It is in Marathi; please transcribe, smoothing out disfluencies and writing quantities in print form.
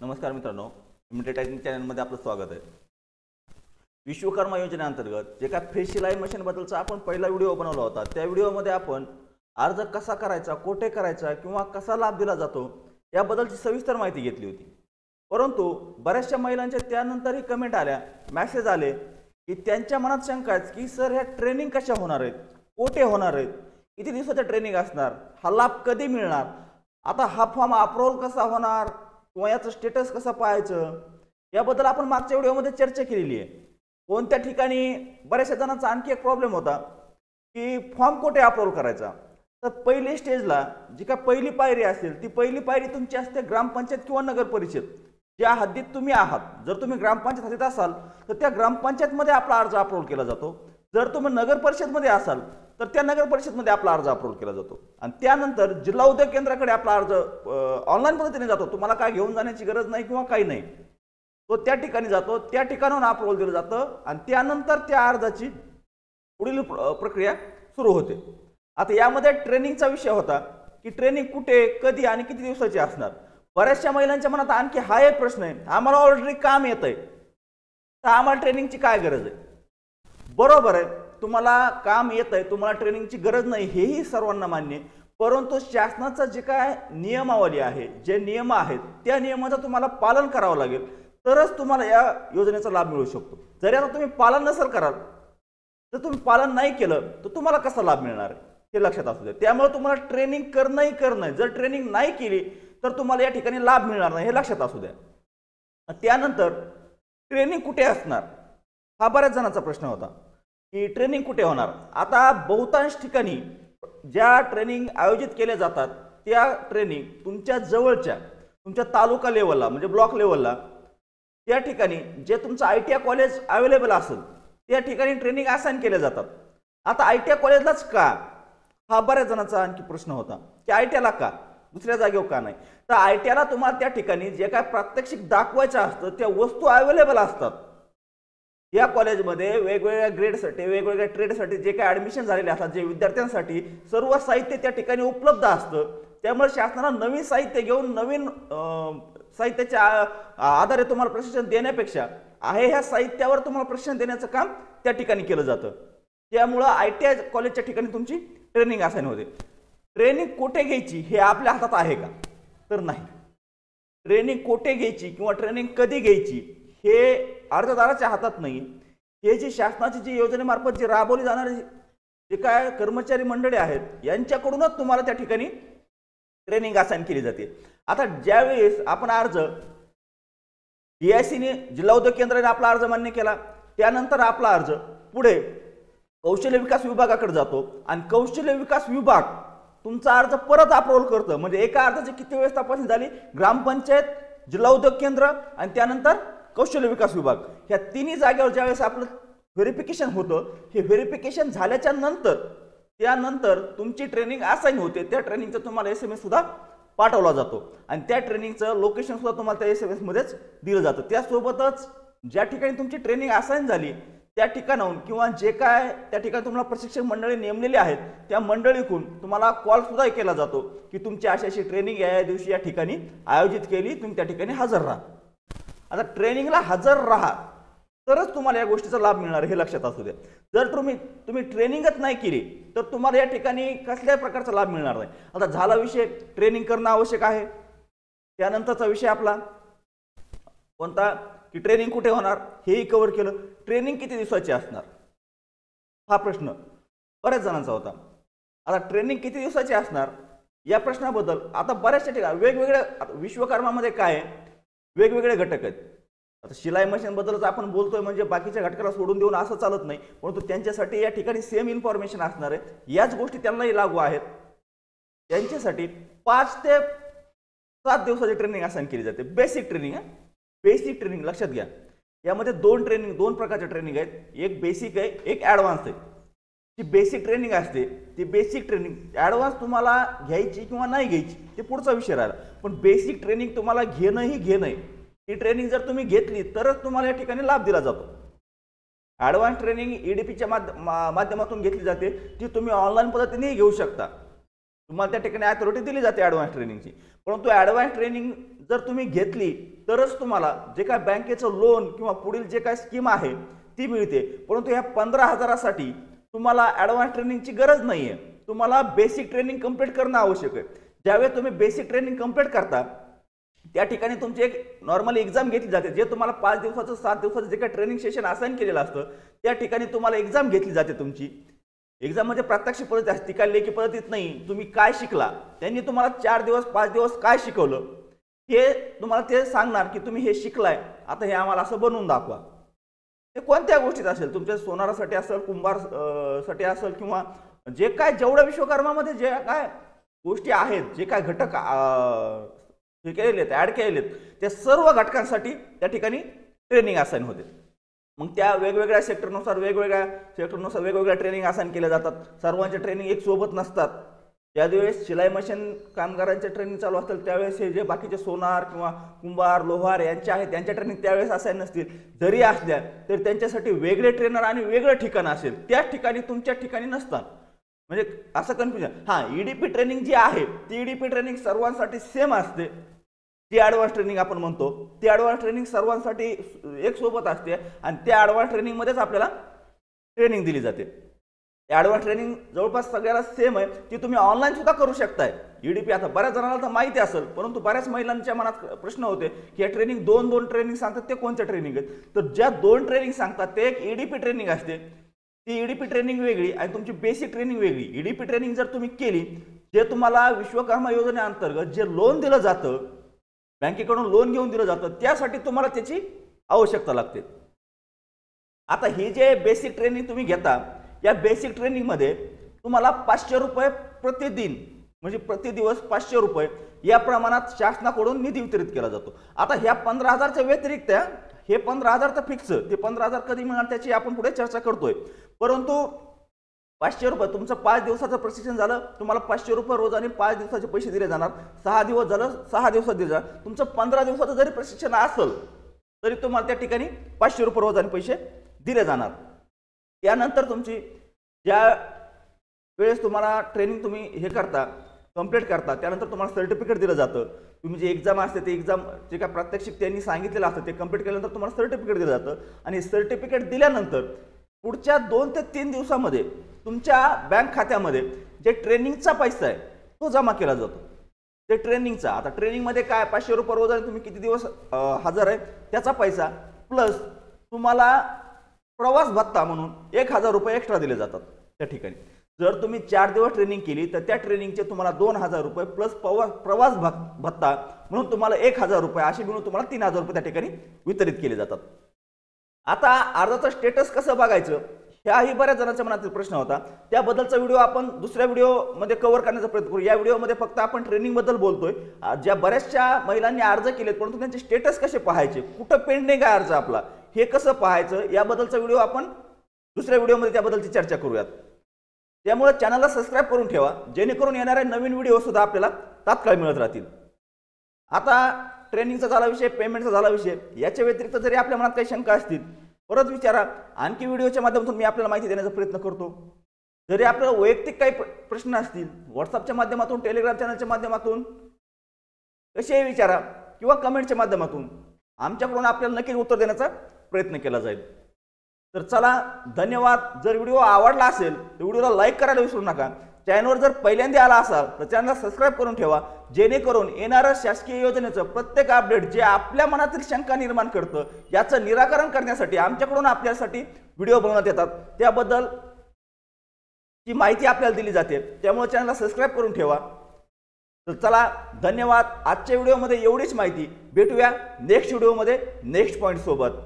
नमस्कार मित्रांनो, इमिटेड टेक्निक चॅनलमध्ये आपलं स्वागत आहे। विश्वकर्मा योजनेअंतर्गत जे काय फेस शिलाई मशीन बद्दलचा आपण पहिला व्हिडिओ बनवला होता, त्या व्हिडिओमध्ये आपण अर्ज कसा करायचा, कोठे करायचा किंवा कसा लाभ दिला जातो याबद्दलची सविस्तर माहिती घेतली होती। परंतु बऱ्याचशा महिलांच्या त्यानंतरही कमेंट आल्या, मेसेज आले की त्यांच्या मनात शंका आहे की सर ह्या ट्रेनिंग कशा होणार आहेत, कोठे होणार आहेत, किती दिवसाचं ट्रेनिंग असणार, हा लाभ कधी मिळणार, आता हा फॉर्म अप्रूव्हल कसा होणार किंवा याचं स्टेटस कसं पाहायचं याबद्दल आपण मागच्या व्हिडिओमध्ये चर्चा केलेली आहे। कोणत्या ठिकाणी बऱ्याचशा जणांचा आणखी एक प्रॉब्लेम होता की फॉर्म कोठे अप्रूव्हल करायचा। तर पहिल्या स्टेजला जी काय पहिली पायरी असेल ती पहिली पायरी तुमची असते ग्रामपंचायत किंवा नगर परिषद, ज्या हद्दीत तुम्ही आहात। जर तुम्ही ग्रामपंचायत हद्दीत असाल तर त्या ग्रामपंचायतमध्ये आपला अर्ज अप्रूव्हल केला जातो। जर तुम्ही नगर परिषदमध्ये असाल तर त्या नगर परिषदमध्ये आपला अर्ज अप्रूव्हल केला जातो आणि त्यानंतर जिल्हा उद्योग केंद्राकडे आपला अर्ज ऑनलाईन पद्धतीने जातो। तुम्हाला काय घेऊन जाण्याची गरज नाही किंवा काही नाही, तो त्या ठिकाणी जातो, त्या ठिकाणाहून अप्रूव्हल दिलं जातं आणि त्यानंतर त्या अर्जाची पुढील प्रक्रिया सुरू होते। आता यामध्ये ट्रेनिंगचा विषय होता की ट्रेनिंग कुठे, कधी आणि किती दिवसाची असणार। बऱ्याचशा महिलांच्या मनात आणखी हा एक प्रश्न आहे, आम्हाला ऑलरेडी काम येतंय तर आम्हाला ट्रेनिंगची काय गरज आहे। बरोबर आहे, तुम्हाला काम येतंय, तुम्हाला ट्रेनिंगची गरज नाही हेही सर्वांना मान्य आहे। परंतु शासनाचं जे काय नियमावली आहे, जे नियम आहेत त्या नियमाचं तुम्हाला पालन करावं लागेल, तरच तुम्हाला या योजनेचा लाभ मिळू शकतो। जरी आता तुम्ही पालन नसेल कराल तर तुम्ही पालन नाही केलं तर तुम्हाला कसा लाभ मिळणार आहे हे लक्षात असू द्या। त्यामुळे तुम्हाला ट्रेनिंग करणं, जर ट्रेनिंग नाही केली तर तुम्हाला या ठिकाणी लाभ मिळणार नाही हे लक्षात असू द्या। त्यानंतर ट्रेनिंग कुठे असणार हा बऱ्याच जणांचा प्रश्न होता की ट्रेनिंग कुठे होणार। आता बहुतांश ठिकाणी ज्या ट्रेनिंग आयोजित केल्या जातात त्या ट्रेनिंग तुमच्या जवळच्या, तुमच्या तालुका लेवलला म्हणजे ब्लॉक लेवलला त्या ठिकाणी जे तुमचं ITI कॉलेज अवेलेबल असेल त्या ठिकाणी ट्रेनिंग असाइन केले जातात। आता ITI कॉलेजलाच का हा बऱ्याच जणांचा आणखी प्रश्न होता की ITIला का, दुसऱ्या जागेवर का नाही। तर ITIला तुम्हाला त्या ठिकाणी जे काय प्रात्यक्षिक दाखवायचं असतं त्या वस्तू अवेलेबल असतात। या कॉलेजमध्ये वेगवेगळ्या ग्रेडसाठी, वेगवेगळ्या ट्रेडसाठी जे काही ॲडमिशन झालेले असतात, जे विद्यार्थ्यांसाठी सर्व साहित्य त्या ठिकाणी उपलब्ध असतं। त्यामुळे शासनानं नवीन साहित्य घेऊन नवीन साहित्याच्या आधारे तुम्हाला प्रशिक्षण देण्यापेक्षा आहे ह्या साहित्यावर तुम्हाला प्रशिक्षण देण्याचं काम त्या ठिकाणी केलं जातं। त्यामुळं ITI कॉलेजच्या ठिकाणी तुमची ट्रेनिंग असाइन होते। ट्रेनिंग कोठे घ्यायची हे आपल्या हातात आहे का, तर नाही। ट्रेनिंग कोठे घ्यायची किंवा ट्रेनिंग कधी घ्यायची हे अर्जदाराच्या हातात नाही। हे जी शासनाची जी योजनेमार्फत जी राबवली जाणारी जे काय कर्मचारी मंडळी आहेत यांच्याकडूनच तुम्हाला त्या ठिकाणी ट्रेनिंग असाइन केली जाते। आता ज्यावेळेस आपण अर्ज DICने जिल्हा उद्योग केंद्राने आपला अर्ज मान्य केला, त्यानंतर आपला अर्ज पुढे कौशल्य विकास विभागाकडे जातो आणि कौशल्य विकास विभाग तुमचा अर्ज परत अप्रूव्हल करतं। म्हणजे एका अर्जाची किती वेळेस तपासणी झाली, ग्रामपंचायत, जिल्हा उद्योग केंद्र आणि त्यानंतर कौशल्य विकास विभाग, ह्या तिन्ही जागेवर ज्यावेळेस आपलं व्हेरिफिकेशन होतं, हे व्हेरिफिकेशन झाल्याच्या नंतर त्यानंतर तुमची ट्रेनिंग असाइन होते। त्या ट्रेनिंगचा तुम्हाला SMS सुद्धा पाठवला जातो आणि त्या ट्रेनिंगचं लोकेशन सुद्धा तुम्हाला त्या SMS मध्येच दिलं जातं। त्यासोबतच ज्या ठिकाणी तुमची ट्रेनिंग असाइन झाली त्या ठिकाणाहून किंवा जे काय त्या ठिकाणी तुम्हाला प्रशिक्षक मंडळी नेमलेले आहेत त्या मंडळीकडून तुम्हाला कॉल सुद्धा केला जातो की तुमची अशी ट्रेनिंग या दिवशी या ठिकाणी आयोजित केली, तुम्ही त्या ठिकाणी हजर राहा। आता ट्रेनिंगला हजर राहा तरच तुम्हाला या गोष्टीचा लाभ मिळणार हे लक्षात असू द्या। जर तुम्ही ट्रेनिंगच नाही केली तर तुम्हाला या ठिकाणी कसल्याही प्रकारचा लाभ मिळणार नाही। आता झाला विषय ट्रेनिंग करणं आवश्यक आहे, त्यानंतरचा विषय आपला कोणता की ट्रेनिंग कुठे होणार हेही कव्हर केलं। ट्रेनिंग किती दिवसाची असणार हा प्रश्न बऱ्याच जणांचा होता। आता ट्रेनिंग किती दिवसाची असणार या प्रश्नाबद्दल आता बऱ्याचशा ठिकाणी वेगवेगळ्या विश्वकर्मामध्ये काय वेगवेगळे घटक आहेत। आता शिलाई मशीन बद्दलच आपण बोलतोय म्हणजे बाकीच्या घटकाला सोडून देऊन असं चालत नाही, परंतु त्यांच्यासाठी या ठिकाणी सेम इन्फॉर्मेशन असणार आहे। याच गोष्टी त्यांनाही लागू आहेत। त्यांच्यासाठी 5 ते 7 दिवसाची ट्रेनिंग असाइन केली जाते। बेसिक ट्रेनिंग आहे, बेसिक ट्रेनिंग लक्षात घ्या। यामध्ये दोन प्रकारचे ट्रेनिंग आहेत, एक बेसिक आहे, एक ॲडव्हान्स आहे। जी बेसिक ट्रेनिंग असते ती बेसिक ट्रेनिंग, ॲडव्हान्स तुम्हाला घ्यायची किंवा नाही घ्यायची ते पुढचा विषय राहिला, पण बेसिक ट्रेनिंग तुम्हाला घेणं आहे। ही ट्रेनिंग जर तुम्ही घेतली तरच तुम्हाला या ठिकाणी लाभ दिला जातो। ॲडव्हान्स ट्रेनिंग EDPच्या माध्यमातून घेतली जाते, ती तुम्ही ऑनलाईन पद्धतीनेही घेऊ शकता। तुम्हाला त्या ठिकाणी अथॉरिटी दिली जाते ॲडव्हान्स ट्रेनिंगची. परंतु ॲडव्हान्स ट्रेनिंग जर तुम्ही घेतली तरच तुम्हाला जे काय बँकेचं लोन किंवा पुढील जे काय स्कीम आहे ती मिळते. परंतु ह्या 15,000साठी तुम्हाला ॲडव्हान्स ट्रेनिंगची गरज नाही आहे. तुम्हाला बेसिक ट्रेनिंग कंप्लीट करणं आवश्यक आहे. ज्यावेळेस तुम्ही बेसिक ट्रेनिंग कंप्लीट करता त्या ठिकाणी तुमची एक नॉर्मल एक्झाम घेतली जाते. जे तुम्हाला 5 दिवसाचं 7 दिवसाचं जे काही ट्रेनिंग सेशन असाइन केलेलं असतं त्या ठिकाणी तुम्हाला एक्झाम घेतली जाते. तुमची एक्झाम म्हणजे प्रात्यक्षिक पद्धती असते, ती काय लेखी पद्धतीत नाही. तुम्ही काय शिकला, त्यांनी तुम्हाला 4 दिवस 5 दिवस काय शिकवलं हे तुम्हाला ते सांगणार की तुम्ही हे शिकलाय, आता हे आम्हाला असं बनवून दाखवा. ते कोणत्या गोष्टीत असेल, तुमच्या सोनारासाठी असेल, कुंभार साठी असेल, किंवा जे काय जेवढ्या विश्वकर्मामध्ये जे काय गोष्टी आहेत, जे काय घटक हे केलेले आहेत, ॲड केलेले आहेत, त्या सर्व घटकांसाठी त्या ठिकाणी ट्रेनिंग असाइन होते. मग त्या वेगवेगळ्या सेक्टरनुसार वेगवेगळ्या ट्रेनिंग असाइन केल्या जातात. सर्वांचे ट्रेनिंग एक सोबत नसतात. ज्यावेळेस शिलाई मशीन कामगारांचे ट्रेनिंग चालू असतील त्यावेळेस हे जे बाकीचे सोनार किंवा कुंभार लोहार यांचे आहेत त्यांच्या ट्रेनिंग त्यावेळेस असाइन नसतील. जरी असल्या तरी त्यांच्यासाठी वेगळे ट्रेनर आणि वेगळं ठिकाण असेल, त्याच ठिकाणी तुमच्या ठिकाणी नसतात. म्हणजे असं कन्फ्युजन. हां, ईडीपी ट्रेनिंग जी आहे ती ईडीपी ट्रेनिंग सर्वांसाठी सेम असते. ती ॲडव्हान्स ट्रेनिंग आपण म्हणतो, ती ॲडव्हान्स ट्रेनिंग सर्वांसाठी एक सोबत असते आणि त्या ॲडव्हान्स ट्रेनिंगमध्येच आपल्याला ट्रेनिंग दिली जाते. ॲडव्हान्स ट्रेनिंग जवळपास सगळ्याला सेम आहे. ती तुम्ही ऑनलाईन सुद्धा करू शकताय. ईडीपी आता बऱ्याच जणांना तर माहिती असेल, परंतु बऱ्याच महिलांच्या मनात प्रश्न होते की या ट्रेनिंग दोन ट्रेनिंग सांगतात ते कोणत्या ट्रेनिंग आहेत. तर ज्या 2 ट्रेनिंग सांगतात ते एक ईडीपी ट्रेनिंग असते. ती ईडीपी ट्रेनिंग वेगळी आणि तुमची बेसिक ट्रेनिंग वेगळी. ईडीपी ट्रेनिंग जर तुम्ही केली, जे तुम्हाला विश्वकर्मा योजनेअंतर्गत जे लोन दिलं जातं, बँकेकडून लोन घेऊन दिलं जातं, त्यासाठी तुम्हाला त्याची आवश्यकता लागते. आता ही जे बेसिक ट्रेनिंग तुम्ही घेता, या बेसिक ट्रेनिंगमध्ये तुम्हाला 500 रुपये प्रतिदिन म्हणजे प्रतिदिवस 500 रुपये या प्रमाणात शासनाकडून निधी वितरित केला जातो. आता ह्या 15,000च्या व्यतिरिक्त हे 15,000 तर फिक्स, ते 15,000 कधी मिळणार त्याची आपण पुढे चर्चा करतोय. परंतु 500 रुपये तुमचं 5 दिवसाचं प्रशिक्षण झालं, तुम्हाला 500 रुपये रोज आणि 5 दिवसाचे पैसे दिले जाणार. 6 दिवस झालं, 6 दिवसात दिले जाणार. तुमचं 15 दिवसाचं जरी प्रशिक्षण असेल तरी तुम्हाला त्या ठिकाणी 500 रुपये रोज आणि पैसे दिले जाणार. त्यानंतर तुमची ज्या वेळेस तुम्हाला ट्रेनिंग तुम्ही हे करता, कंप्लीट करता, त्यानंतर तुम्हाला सर्टिफिकेट दिलं जातं. तुम्ही जे एक्झाम असते ते एक्झाम जे काय प्रात्यक्षिक त्यांनी सांगितलेलं असतं ते कंप्लीट केल्यानंतर तुम्हाला सर्टिफिकेट दिलं जातं. आणि सर्टिफिकेट दिल्यानंतर पुढच्या 2 ते 3 दिवसामध्ये तुमच्या बँक खात्यामध्ये जे ट्रेनिंगचा पैसा आहे तो जमा केला जातो. ते ट्रेनिंगचा, आता ट्रेनिंगमध्ये काय 500 रुपये रोज आणि तुम्ही किती दिवस हजर आहे त्याचा पैसा, प्लस तुम्हाला प्रवास भत्ता म्हणून 1,000 रुपये एक्स्ट्रा दिले जातात त्या ठिकाणी. जर तुम्ही 4 दिवस ट्रेनिंग केली तर त्या ट्रेनिंगचे तुम्हाला 2,000 रुपये प्लस प्रवास भत्ता म्हणून तुम्हाला 1,000 रुपये असे मिळून तुम्हाला 3,000 रुपये त्या ठिकाणी वितरित केले जातात. आता अर्जाचं स्टेटस कसं बघायचं ह्याही बऱ्याच जणांच्या मनातील प्रश्न होता. त्याबद्दलचा व्हिडिओ आपण दुसऱ्या व्हिडिओमध्ये कव्हर करण्याचा प्रयत्न करू. या व्हिडिओमध्ये फक्त आपण ट्रेनिंगबद्दल बोलतोय. ज्या बऱ्याचशा महिलांनी अर्ज केलेत परंतु त्यांचे स्टेटस कसे पाहायचे, कुठं पेंडिंग आहे अर्ज आपला, हे कसं पाहायचं, याबद्दलचा व्हिडिओ आपण दुसऱ्या व्हिडिओमध्ये त्याबद्दलची चर्चा करूयात. त्यामुळे चॅनलला सबस्क्राईब करून ठेवा जेणेकरून येणारे नवीन व्हिडिओ सुद्धा आपल्याला तात्काळ मिळत राहतील. आता ट्रेनिंगचा झाला विषय, पेमेंटचा झाला विषय. याच्या व्यतिरिक्त जरी आपल्या मनात काही शंका असतील परत विचारा. आणखी व्हिडिओच्या माध्यमातून मी आपल्याला माहिती देण्याचा प्रयत्न करतो. जरी आपल्याला वैयक्तिक काही प्रश्न असतील व्हॉट्सअपच्या माध्यमातून, टेलिग्राम चॅनलच्या माध्यमातून कसेही विचारा किंवा कमेंटच्या माध्यमातून आमच्याकडून आपल्याला नक्कीच उत्तर देण्याचा प्रयत्न केला जाईल. तर चला, धन्यवाद. जर व्हिडिओ आवडला असेल तर व्हिडिओला लाईक करायला विसरू नका. चॅनलवर जर पहिल्यांदा आला असाल तर चॅनलला सबस्क्राईब करून ठेवा जेणेकरून येणाऱ्या शासकीय योजनेचं प्रत्येक अपडेट जे आपल्या मनातील शंका निर्माण करतं याचं निराकरण करण्यासाठी आमच्याकडून आपल्यासाठी व्हिडिओ बनवण्यात येतात. त्याबद्दल ची माहिती आपल्याला दिली जाते. त्यामुळे चॅनलला सबस्क्राईब करून ठेवा. तर चला, धन्यवाद. आजच्या व्हिडिओमध्ये एवढीच माहिती. भेटूया नेक्स्ट व्हिडिओमध्ये नेक्स्ट पॉईंट सोबत.